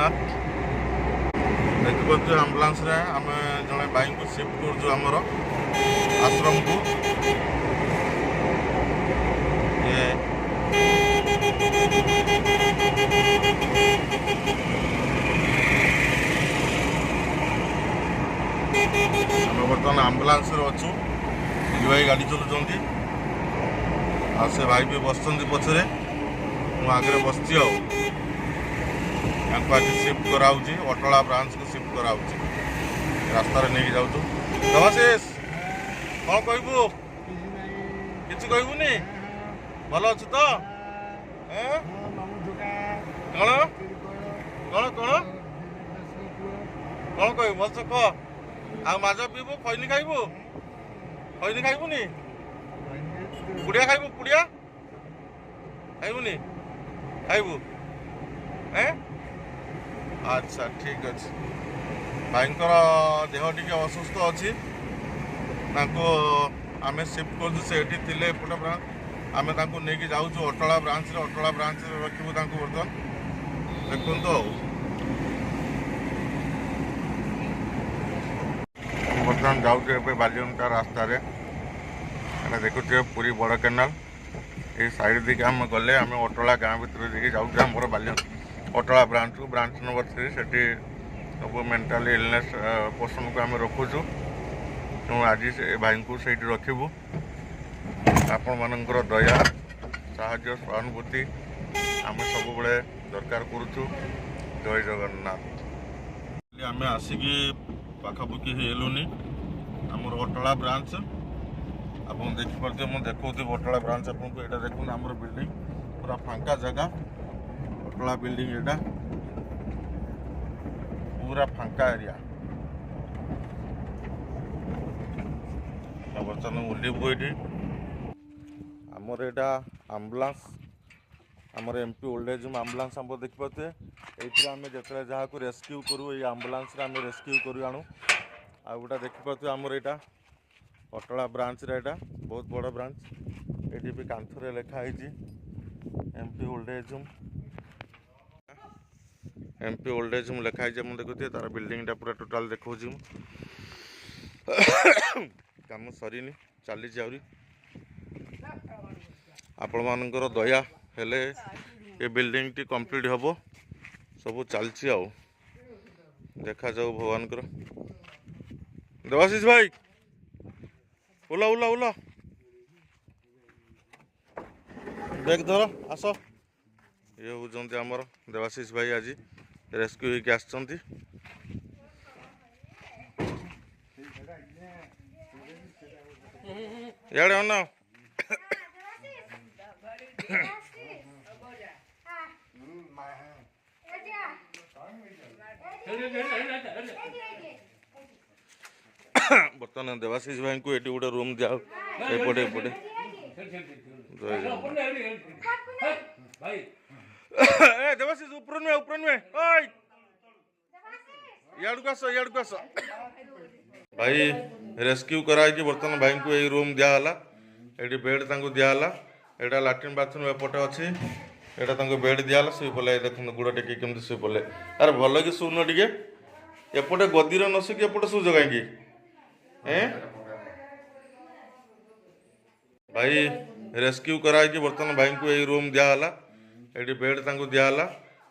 ଜଗନ୍ନାଥ। देखिए आम्बुलांस रे आम जड़े भाई को शिफ्ट कर आश्रम को ये आम बर्तमान आम्बुलांस अच्छु भाई गाड़ी चलाउंट आ से भाई भी बस पछरे मुझे बसची आज शिफ्ट कराऊँगी अटला ब्रांच को शिफ्ट कराऊँगी रास्तार नहीं जाऊँ। देवाशीष कौन कहबू कि कहबूनी भल अच्छु तो कौन कौन कौन कौन कह भलसे कह आ माज पीबू खैनी खाइबुनी पुड़िया खाइबू पुड़िया खाइबुनी खाइबू अच्छा ठीक अच्छे भाईंकर देह टी असुस्थ अच्छी आम शिफ्ट कर एपटे ब्रांच आम नहीं जाऊँ अटला ब्रांच रखू बर्तमान देखु बर्तमान जाऊँ बालीगंटा रास्तार देखुए पूरी बड़ केनाल ये साइड दिखे आम गले आम अटला गाँ भर देखिए जाऊँ मोर बाली अटला ब्रांच को ब्रांच नंबर 3 से सब मेंटाली इलनेस पर्सन को आम रखुचु आज से भाई को से रखू आपण मानकर दया साहाय्य सहानुभूति आम सब बड़े दरकार करुचु। जय जगन्नाथ। आम आसिकी पाखापाखि हेलुनी आमर अटला ब्रांच आप देखिपे मुझे देखा अटला ब्रांच आपको यहाँ देखुन आमर बिल्डिंग पूरा फांका जगह अटला बिल्डिंग एटा पूरा फांका एरिया बर्तमान ओल्लू ये आमर यहाँ आम्बुलांस आमर एमपी ओल्ड एज होम आम्बुलांस आम देखिपे ये आम जो जहाँ को रेस्क्यू करूँ ये आम्बुलांस आम रेस्क्यू कर आणु आ गोटा देखिपे आमर यहाँ अटला ब्रांच रे बहुत बड़ ब्रांच ये भी कांथरे लिखाई MP old age home MP old age home लिखाई मुझे देखुए तार बिल्डिंगटा पूरा टोटाल देखा कम सरीनी चली आहरी आपण मानकर दया हेले ये बिल्डिंग टी कंप्लीट हम सब चलती आ देखा जाऊ भगवान कर। देवाशीष भाई ओला ओला ओला बैग धर आस ये हूँ आमर देवाशीष भाई आज रेस्क्यू होकर आसछंती याड़े अना बर्तमान देवाशीष भाई को ये गोटे रूम दिया एपटे एपटे देवाशीष ऊपर नुहे याड़ू आस भाई रेस्क्यू कराई बर्तमान भाई को यही रूम दिहला ये बेड दिहला यहाँ लाट्रिन बाथरूम एपटे अच्छी यहाँ बेड दिहला शुई पड़े देखते गुड़ टेक केमती शुई पड़े अरे भल कि शुन टे एपटे गदीर न शुक एपटे शुच कहीं भाई रेस्क्यू कराई बर्तमान भाई को यही रूम दिहला ये बेड दिहला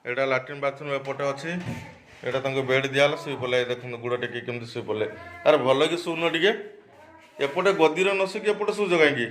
यहाँ लाट्रिन बाथरूम एपटे अच्छी यहाँ बेड दिहला शुई पड़े देखते गुड़ टेक केमती शुई पड़े अरे भल कि शुन टे एपटे गदीर न शुक एपटे शुच कहीं